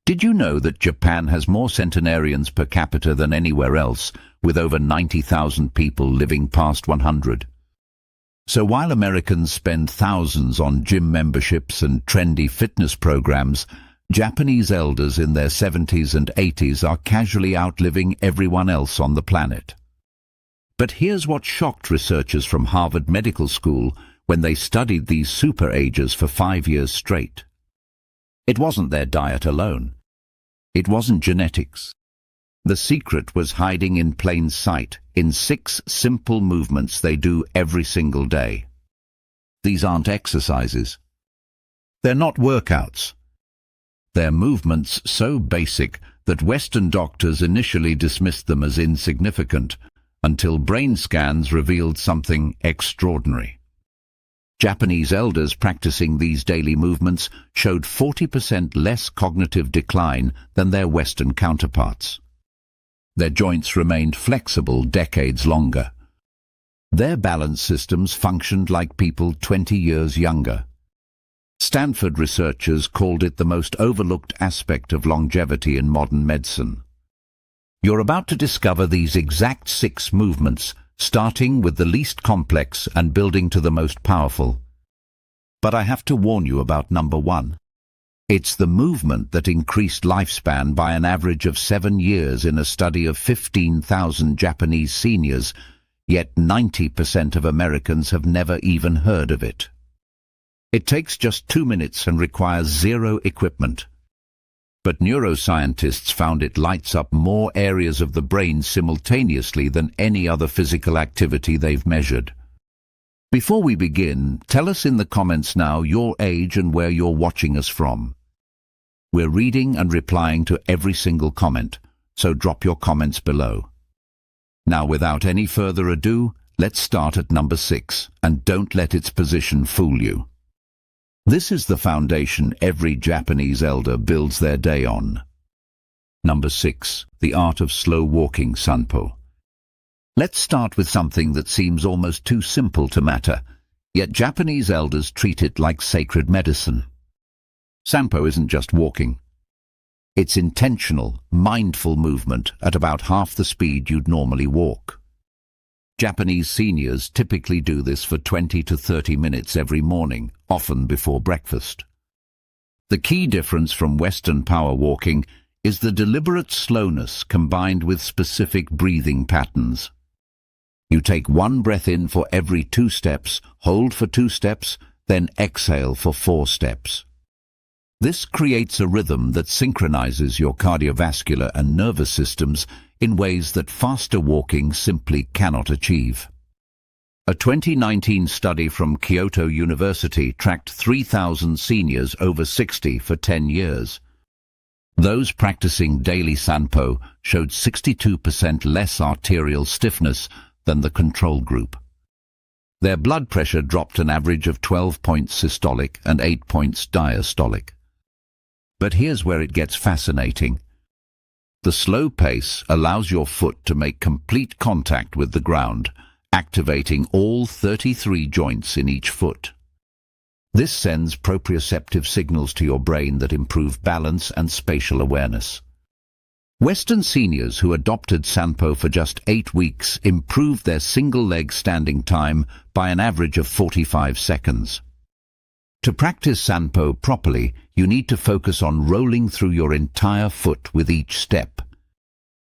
Did you know that Japan has more centenarians per capita than anywhere else, with over 90,000 people living past 100? So while Americans spend thousands on gym memberships and trendy fitness programs, Japanese elders in their 70s and 80s are casually outliving everyone else on the planet. But here's what shocked researchers from Harvard Medical School when they studied these super agers for 5 years straight. It wasn't their diet alone. It wasn't genetics. The secret was hiding in plain sight in 6 simple movements they do every single day. These aren't exercises. They're not workouts. They're movements so basic that Western doctors initially dismissed them as insignificant until brain scans revealed something extraordinary. Japanese elders practicing these daily movements showed 40% less cognitive decline than their Western counterparts. Their joints remained flexible decades longer. Their balance systems functioned like people 20 years younger. Stanford researchers called it the most overlooked aspect of longevity in modern medicine. You're about to discover these exact 6 movements, starting with the least complex and building to the most powerful. But I have to warn you about number 1. It's the movement that increased lifespan by an average of 7 years in a study of 15,000 Japanese seniors, yet 90% of Americans have never even heard of it. It takes just 2 minutes and requires 0 equipment. But neuroscientists found it lights up more areas of the brain simultaneously than any other physical activity they've measured. Before we begin, tell us in the comments now your age and where you're watching us from. We're reading and replying to every single comment, so drop your comments below. Now, without any further ado, let's start at number 6, and don't let its position fool you. This is the foundation every Japanese elder builds their day on. Number 6. The art of slow walking sanpo. Let's start with something that seems almost too simple to matter, yet Japanese elders treat it like sacred medicine. Sanpo isn't just walking. It's intentional, mindful movement at about half the speed you'd normally walk. Japanese seniors typically do this for 20 to 30 minutes every morning, often before breakfast. The key difference from Western power walking is the deliberate slowness combined with specific breathing patterns. You take 1 breath in for every 2 steps, hold for 2 steps, then exhale for 4 steps. This creates a rhythm that synchronizes your cardiovascular and nervous systems in ways that faster walking simply cannot achieve. A 2019 study from Kyoto University tracked 3,000 seniors over 60 for 10 years. Those practicing daily sanpo showed 62% less arterial stiffness than the control group. Their blood pressure dropped an average of 12 points systolic and 8 points diastolic. But here's where it gets fascinating. The slow pace allows your foot to make complete contact with the ground, activating all 33 joints in each foot. This sends proprioceptive signals to your brain that improve balance and spatial awareness. Western seniors who adopted sanpo for just 8 weeks improved their single-leg standing time by an average of 45 seconds. To practice sanpo properly, you need to focus on rolling through your entire foot with each step.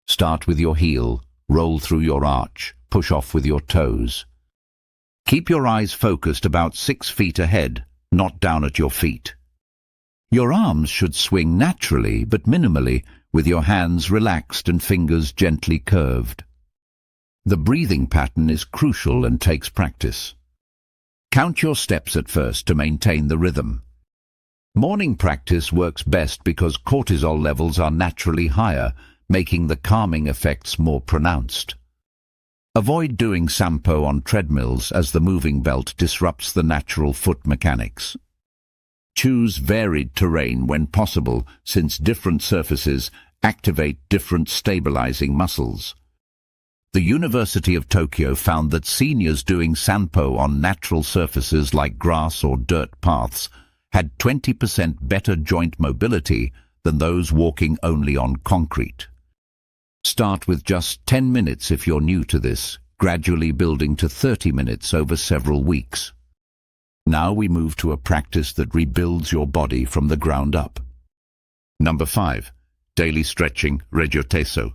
Start with your heel, roll through your arch, push off with your toes. Keep your eyes focused about 6 feet ahead, not down at your feet. Your arms should swing naturally but minimally, with your hands relaxed and fingers gently curved. The breathing pattern is crucial and takes practice. Count your steps at first to maintain the rhythm. Morning practice works best because cortisol levels are naturally higher, making the calming effects more pronounced. Avoid doing sanpo on treadmills as the moving belt disrupts the natural foot mechanics. Choose varied terrain when possible, since different surfaces activate different stabilizing muscles. The University of Tokyo found that seniors doing sanpo on natural surfaces like grass or dirt paths had 20% better joint mobility than those walking only on concrete. Start with just 10 minutes if you're new to this, gradually building to 30 minutes over several weeks. Now we move to a practice that rebuilds your body from the ground up. Number 5. Daily stretching, regioteso.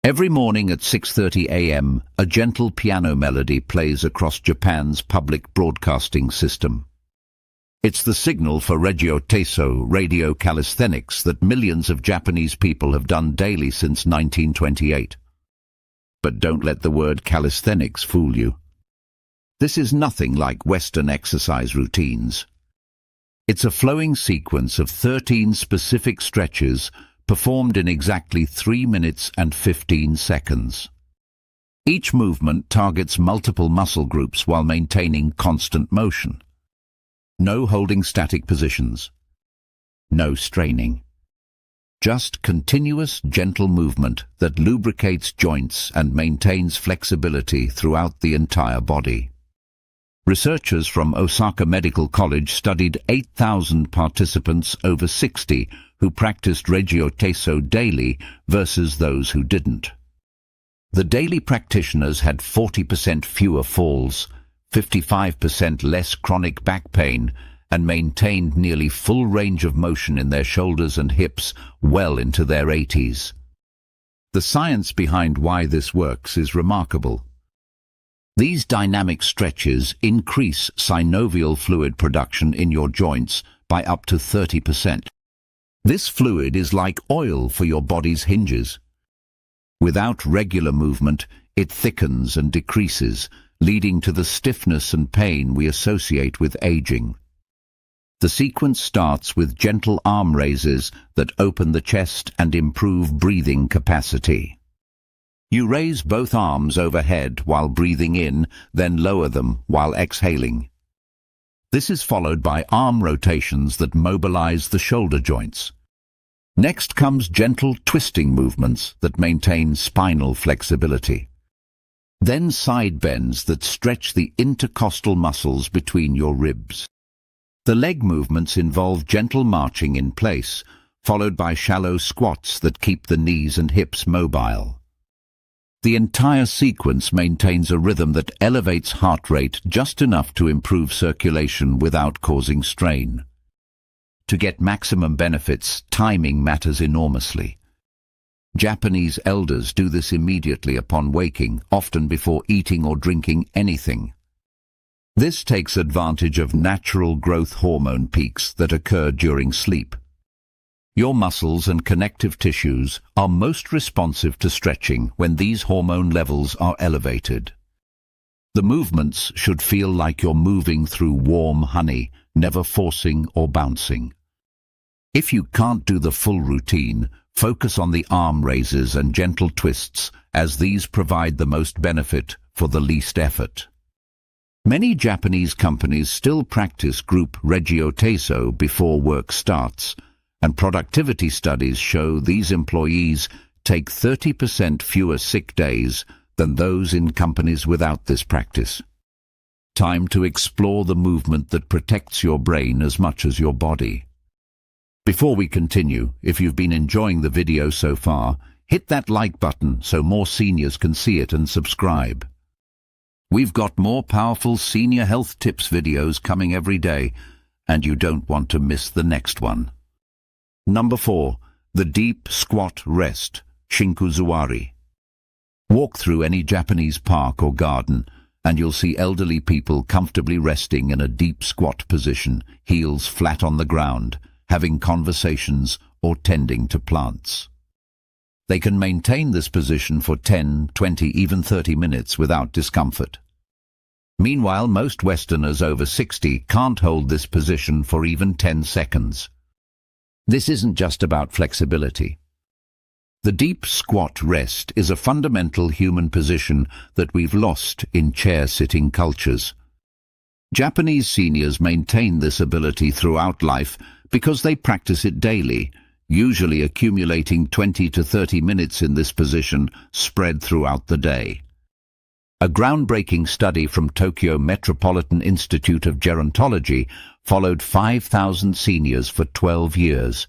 Every morning at 6:30 a.m., a gentle piano melody plays across Japan's public broadcasting system. It's the signal for regioteso, radio calisthenics, that millions of Japanese people have done daily since 1928. But don't let the word calisthenics fool you. This is nothing like Western exercise routines. It's a flowing sequence of 13 specific stretches performed in exactly 3 minutes and 15 seconds. Each movement targets multiple muscle groups while maintaining constant motion. No holding static positions. No straining. Just continuous, gentle movement that lubricates joints and maintains flexibility throughout the entire body. Researchers from Osaka Medical College studied 8,000 participants over 60 who practiced regioteso daily versus those who didn't. The daily practitioners had 40% fewer falls, 55% less chronic back pain, and maintained nearly full range of motion in their shoulders and hips well into their 80s. The science behind why this works is remarkable. These dynamic stretches increase synovial fluid production in your joints by up to 30%. This fluid is like oil for your body's hinges. Without regular movement, it thickens and decreases, leading to the stiffness and pain we associate with aging. The sequence starts with gentle arm raises that open the chest and improve breathing capacity. You raise both arms overhead while breathing in, then lower them while exhaling. This is followed by arm rotations that mobilize the shoulder joints. Next comes gentle twisting movements that maintain spinal flexibility. Then side bends that stretch the intercostal muscles between your ribs. The leg movements involve gentle marching in place, followed by shallow squats that keep the knees and hips mobile. The entire sequence maintains a rhythm that elevates heart rate just enough to improve circulation without causing strain. To get maximum benefits, timing matters enormously. Japanese elders do this immediately upon waking, often before eating or drinking anything. This takes advantage of natural growth hormone peaks that occur during sleep. Your muscles and connective tissues are most responsive to stretching when these hormone levels are elevated. The movements should feel like you're moving through warm honey, never forcing or bouncing. If you can't do the full routine, focus on the arm raises and gentle twists, as these provide the most benefit for the least effort. Many Japanese companies still practice group regioteso before work starts, and productivity studies show these employees take 30% fewer sick days than those in companies without this practice. Time to explore the movement that protects your brain as much as your body. Before we continue, if you've been enjoying the video so far, hit that like button so more seniors can see it and subscribe. We've got more powerful senior health tips videos coming every day, and you don't want to miss the next one. Number 4. The deep squat rest, Shinkuzuari. Walk through any Japanese park or garden, and you'll see elderly people comfortably resting in a deep squat position, heels flat on the ground, having conversations or tending to plants. They can maintain this position for 10, 20, even 30 minutes without discomfort. Meanwhile, most Westerners over 60 can't hold this position for even 10 seconds. This isn't just about flexibility. The deep squat rest is a fundamental human position that we've lost in chair-sitting cultures. Japanese seniors maintain this ability throughout life because they practice it daily, usually accumulating 20 to 30 minutes in this position spread throughout the day. A groundbreaking study from Tokyo Metropolitan Institute of Gerontology followed 5,000 seniors for 12 years.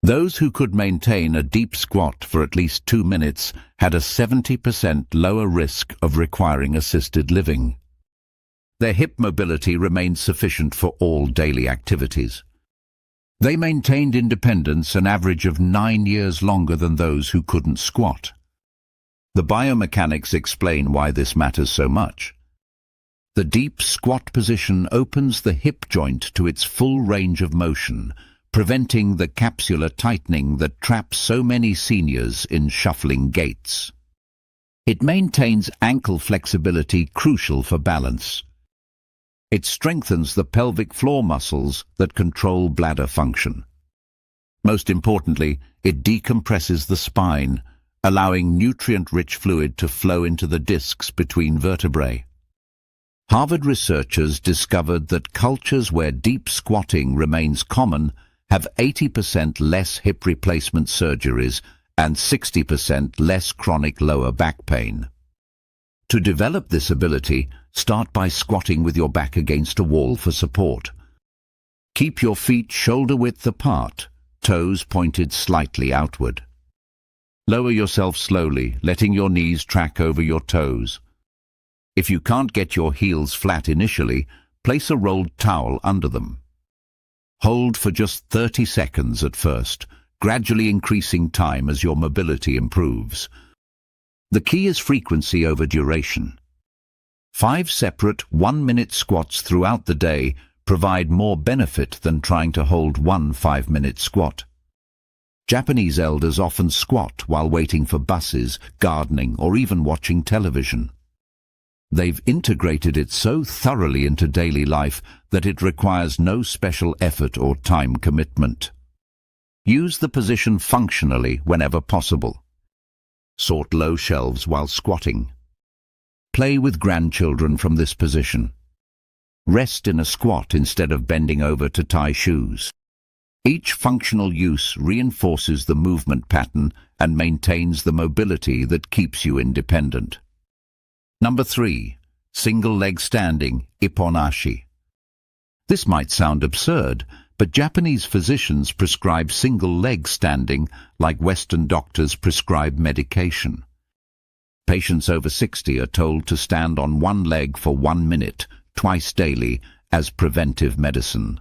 Those who could maintain a deep squat for at least 2 minutes had a 70% lower risk of requiring assisted living. Their hip mobility remained sufficient for all daily activities. They maintained independence an average of 9 years longer than those who couldn't squat. The biomechanics explain why this matters so much. The deep squat position opens the hip joint to its full range of motion, preventing the capsular tightening that traps so many seniors in shuffling gaits. It maintains ankle flexibility crucial for balance. It strengthens the pelvic floor muscles that control bladder function. Most importantly, it decompresses the spine, allowing nutrient-rich fluid to flow into the discs between vertebrae. Harvard researchers discovered that cultures where deep squatting remains common have 80% less hip replacement surgeries and 60% less chronic lower back pain. To develop this ability, start by squatting with your back against a wall for support. Keep your feet shoulder-width apart, toes pointed slightly outward. Lower yourself slowly, letting your knees track over your toes. If you can't get your heels flat initially, place a rolled towel under them. Hold for just 30 seconds at first, gradually increasing time as your mobility improves. The key is frequency over duration. 5 separate 1-minute squats throughout the day provide more benefit than trying to hold one 5-minute squat. Japanese elders often squat while waiting for buses, gardening, or even watching television. They've integrated it so thoroughly into daily life that it requires no special effort or time commitment. Use the position functionally whenever possible. Sort low shelves while squatting. Play with grandchildren from this position. Rest in a squat instead of bending over to tie shoes. Each functional use reinforces the movement pattern and maintains the mobility that keeps you independent. Number 3. Single leg standing, ipponashi. This might sound absurd, but Japanese physicians prescribe single leg standing like Western doctors prescribe medication. Patients over 60 are told to stand on one leg for 1 minute, twice daily, as preventive medicine.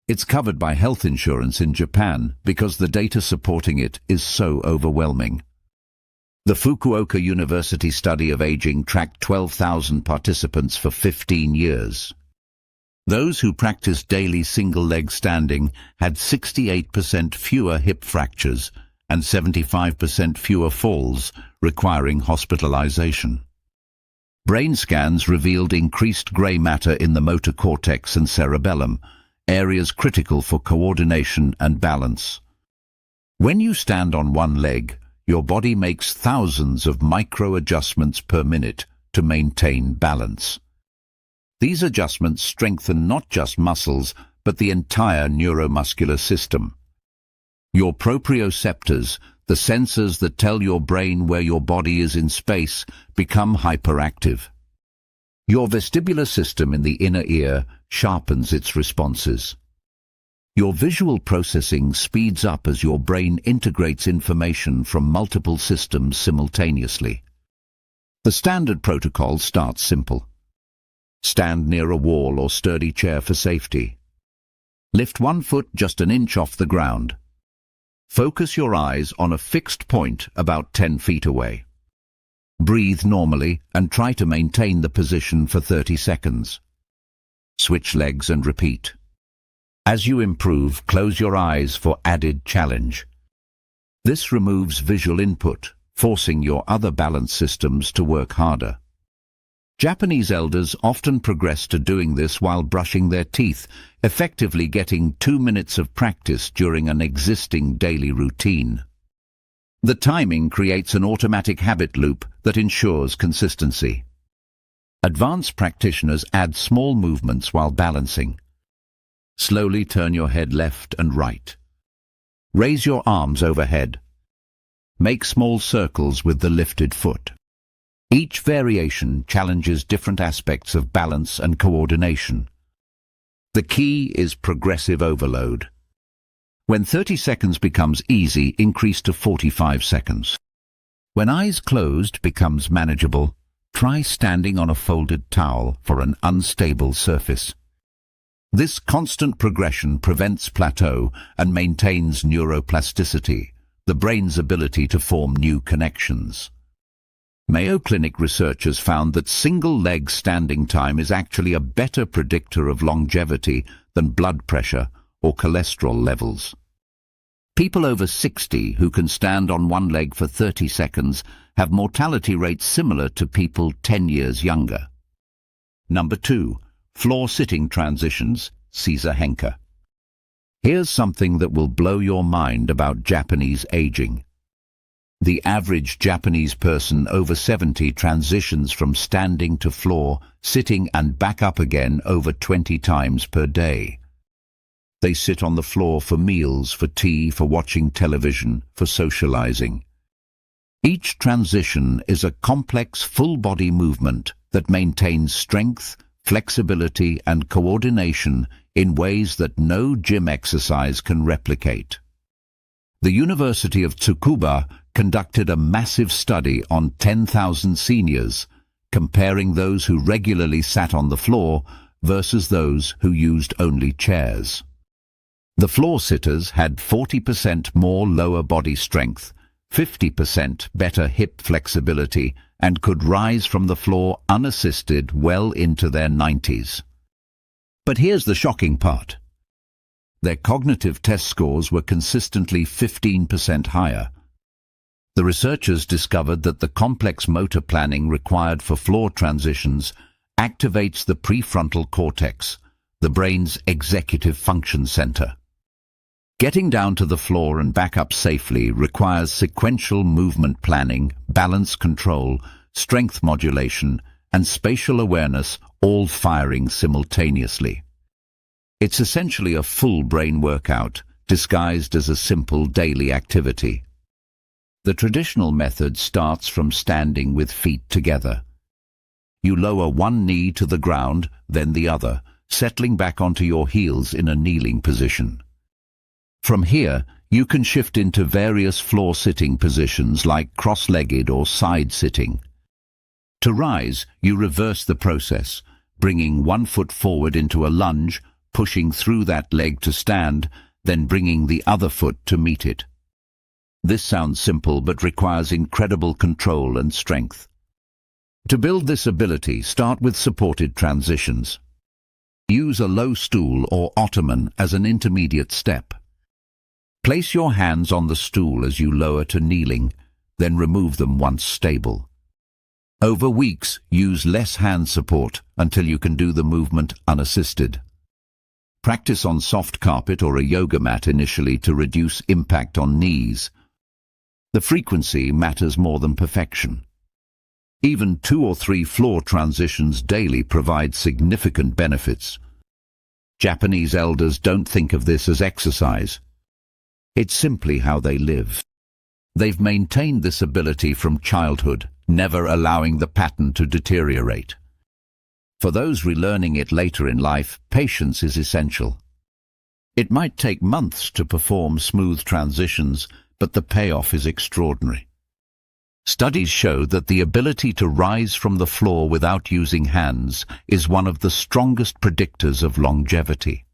It's covered by health insurance in Japan because the data supporting it is so overwhelming. The Fukuoka University study of aging tracked 12,000 participants for 15 years. Those who practiced daily single-leg standing had 68% fewer hip fractures and 75% fewer falls requiring hospitalization. Brain scans revealed increased gray matter in the motor cortex and cerebellum, areas critical for coordination and balance. When you stand on one leg, your body makes thousands of micro-adjustments per minute to maintain balance. These adjustments strengthen not just muscles, but the entire neuromuscular system. Your proprioceptors, the sensors that tell your brain where your body is in space, become hyperactive. Your vestibular system in the inner ear sharpens its responses. Your visual processing speeds up as your brain integrates information from multiple systems simultaneously. The standard protocol starts simple. Stand near a wall or sturdy chair for safety. Lift one foot just an inch off the ground. Focus your eyes on a fixed point about 10 feet away. Breathe normally and try to maintain the position for 30 seconds. Switch legs and repeat. As you improve, close your eyes for added challenge. This removes visual input, forcing your other balance systems to work harder. Japanese elders often progress to doing this while brushing their teeth, effectively getting 2 minutes of practice during an existing daily routine. The timing creates an automatic habit loop that ensures consistency. Advanced practitioners add small movements while balancing. Slowly turn your head left and right. Raise your arms overhead. Make small circles with the lifted foot. Each variation challenges different aspects of balance and coordination. The key is progressive overload. When 30 seconds becomes easy, increase to 45 seconds. When eyes closed becomes manageable, try standing on a folded towel for an unstable surface. This constant progression prevents plateau and maintains neuroplasticity, the brain's ability to form new connections. Mayo Clinic researchers found that single-leg standing time is actually a better predictor of longevity than blood pressure or cholesterol levels. People over 60 who can stand on one leg for 30 seconds have mortality rates similar to people 10 years younger. Number 2. Floor sitting transitions, Caesar Henker. Here's something that will blow your mind about Japanese aging. The average Japanese person over 70 transitions from standing to floor, sitting and back up again over 20 times per day. They sit on the floor for meals, for tea, for watching television, for socializing. Each transition is a complex full-body movement that maintains strength, flexibility and coordination in ways that no gym exercise can replicate. The University of Tsukuba conducted a massive study on 10,000 seniors, comparing those who regularly sat on the floor versus those who used only chairs. The floor sitters had 40% more lower body strength, 50% better hip flexibility, and could rise from the floor unassisted well into their 90s. But here's the shocking part. Their cognitive test scores were consistently 15% higher. The researchers discovered that the complex motor planning required for floor transitions activates the prefrontal cortex, the brain's executive function center. Getting down to the floor and back up safely requires sequential movement planning, balance control, strength modulation, and spatial awareness, all firing simultaneously. It's essentially a full brain workout, disguised as a simple daily activity. The traditional method starts from standing with feet together. You lower one knee to the ground, then the other, settling back onto your heels in a kneeling position. From here, you can shift into various floor-sitting positions like cross-legged or side-sitting. To rise, you reverse the process, bringing one foot forward into a lunge, pushing through that leg to stand, then bringing the other foot to meet it. This sounds simple but requires incredible control and strength. To build this ability, start with supported transitions. Use a low stool or ottoman as an intermediate step. Place your hands on the stool as you lower to kneeling, then remove them once stable. Over weeks, use less hand support until you can do the movement unassisted. Practice on soft carpet or a yoga mat initially to reduce impact on knees. The frequency matters more than perfection. Even 2 or 3 floor transitions daily provide significant benefits. Japanese elders don't think of this as exercise. It's simply how they live. They've maintained this ability from childhood, never allowing the pattern to deteriorate. For those relearning it later in life, patience is essential. It might take months to perform smooth transitions, but the payoff is extraordinary. Studies show that the ability to rise from the floor without using hands is one of the strongest predictors of longevity.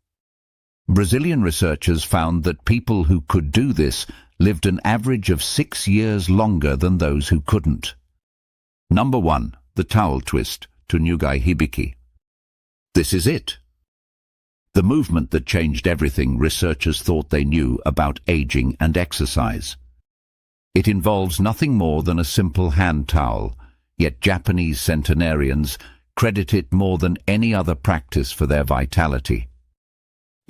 Brazilian researchers found that people who could do this lived an average of 6 years longer than those who couldn't. Number 1. The towel twist, Tunyugai Hibiki. This is it. The movement that changed everything researchers thought they knew about aging and exercise. It involves nothing more than a simple hand towel, yet Japanese centenarians credit it more than any other practice for their vitality.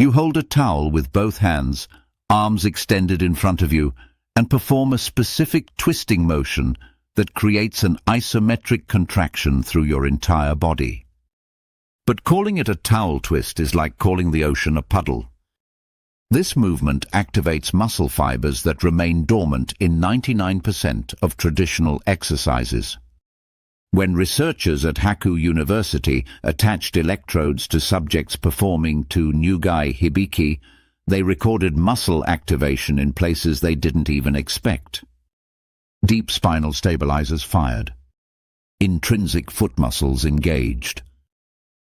You hold a towel with both hands, arms extended in front of you, and perform a specific twisting motion that creates an isometric contraction through your entire body. But calling it a towel twist is like calling the ocean a puddle. This movement activates muscle fibers that remain dormant in 99% of traditional exercises. When researchers at Haku University attached electrodes to subjects performing to Tunyugai Hibiki, They recorded muscle activation in places they didn't even expect. Deep spinal stabilizers fired. Intrinsic foot muscles engaged.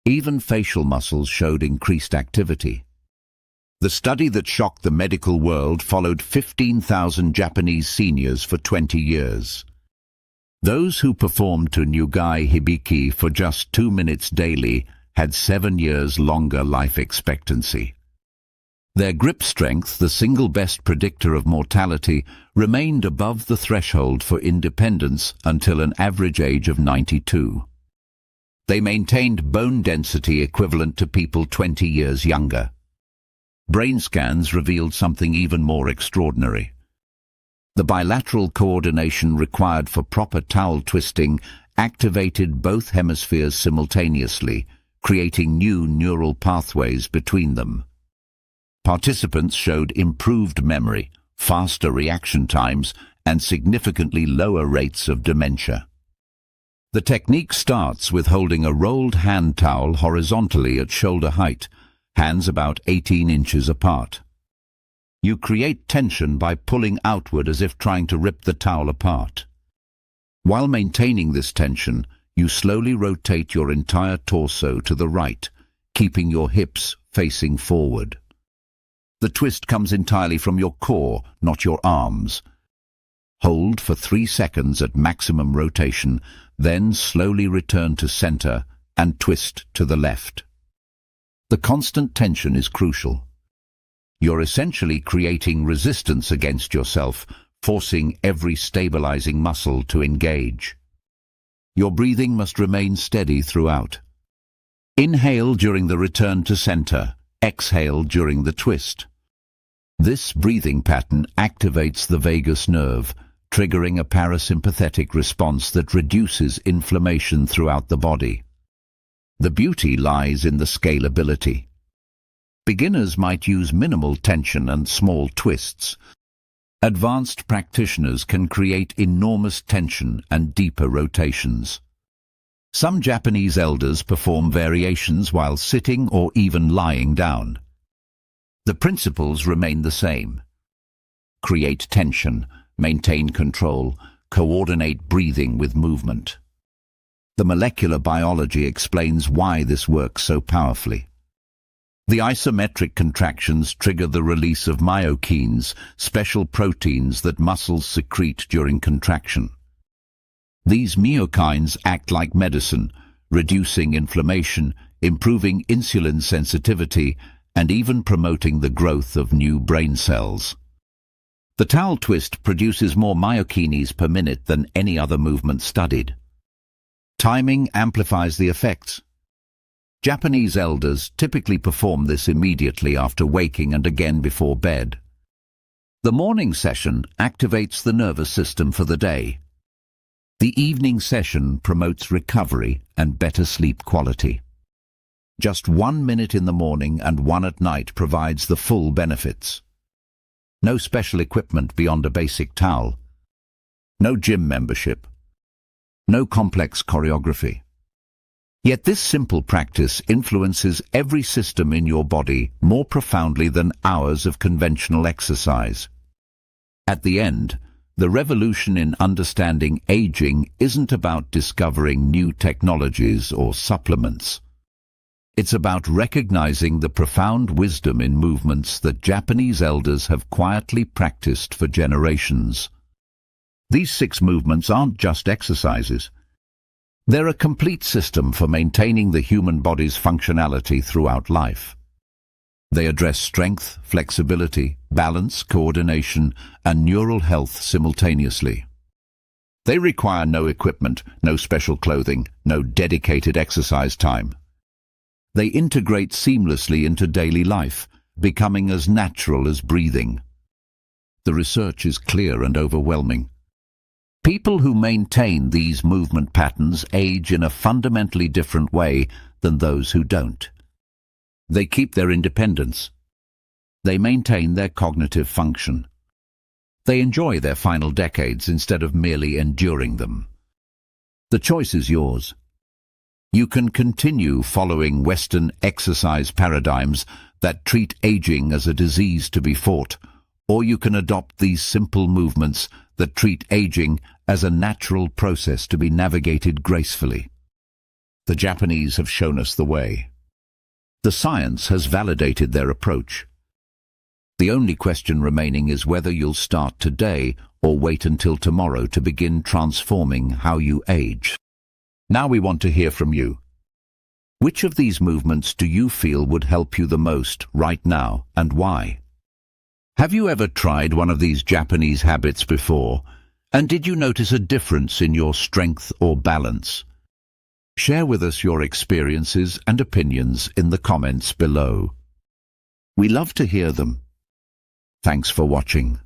Even facial muscles showed increased activity. The study that shocked the medical world followed 15,000 Japanese seniors for 20 years. Those who performed to Nugai Hibiki for just 2 minutes daily had 7 years longer life expectancy. Their grip strength, the single best predictor of mortality, remained above the threshold for independence until an average age of 92. They maintained bone density equivalent to people 20 years younger. Brain scans revealed something even more extraordinary. The bilateral coordination required for proper towel twisting activated both hemispheres simultaneously, creating new neural pathways between them. Participants showed improved memory, faster reaction times, and significantly lower rates of dementia. The technique starts with holding a rolled hand towel horizontally at shoulder height, hands about 18 inches apart. You create tension by pulling outward as if trying to rip the towel apart. While maintaining this tension, you slowly rotate your entire torso to the right, keeping your hips facing forward. The twist comes entirely from your core, not your arms. Hold for 3 seconds at maximum rotation, then slowly return to center and twist to the left. The constant tension is crucial. You're essentially creating resistance against yourself, forcing every stabilizing muscle to engage. Your breathing must remain steady throughout. Inhale during the return to center, exhale during the twist. This breathing pattern activates the vagus nerve, triggering a parasympathetic response that reduces inflammation throughout the body. The beauty lies in the scalability. Beginners might use minimal tension and small twists. Advanced practitioners can create enormous tension and deeper rotations. Some Japanese elders perform variations while sitting or even lying down. The principles remain the same. Create tension, maintain control, coordinate breathing with movement. The molecular biology explains why this works so powerfully. The isometric contractions trigger the release of myokines, special proteins that muscles secrete during contraction. These myokines act like medicine, reducing inflammation, improving insulin sensitivity, and even promoting the growth of new brain cells. The towel twist produces more myokines per minute than any other movement studied. Timing amplifies the effects. Japanese elders typically perform this immediately after waking and again before bed. The morning session activates the nervous system for the day. The evening session promotes recovery and better sleep quality. Just 1 minute in the morning and 1 at night provides the full benefits. No special equipment beyond a basic towel. No gym membership. No complex choreography. Yet this simple practice influences every system in your body more profoundly than hours of conventional exercise. At the end, the revolution in understanding aging isn't about discovering new technologies or supplements. It's about recognizing the profound wisdom in movements that Japanese elders have quietly practiced for generations. These 6 movements aren't just exercises. They're a complete system for maintaining the human body's functionality throughout life. They address strength, flexibility, balance, coordination, and neural health simultaneously. They require no equipment, no special clothing, no dedicated exercise time. They integrate seamlessly into daily life, becoming as natural as breathing. The research is clear and overwhelming. People who maintain these movement patterns age in a fundamentally different way than those who don't. They keep their independence. They maintain their cognitive function. They enjoy their final decades instead of merely enduring them. The choice is yours. You can continue following Western exercise paradigms that treat aging as a disease to be fought, or you can adopt these simple movements that treat aging as a natural process to be navigated gracefully. The Japanese have shown us the way. The science has validated their approach. The only question remaining is whether you'll start today or wait until tomorrow to begin transforming how you age. Now we want to hear from you. Which of these movements do you feel would help you the most right now, and why? Have you ever tried one of these Japanese habits before, and did you notice a difference in your strength or balance? Share with us your experiences and opinions in the comments below. We love to hear them. Thanks for watching.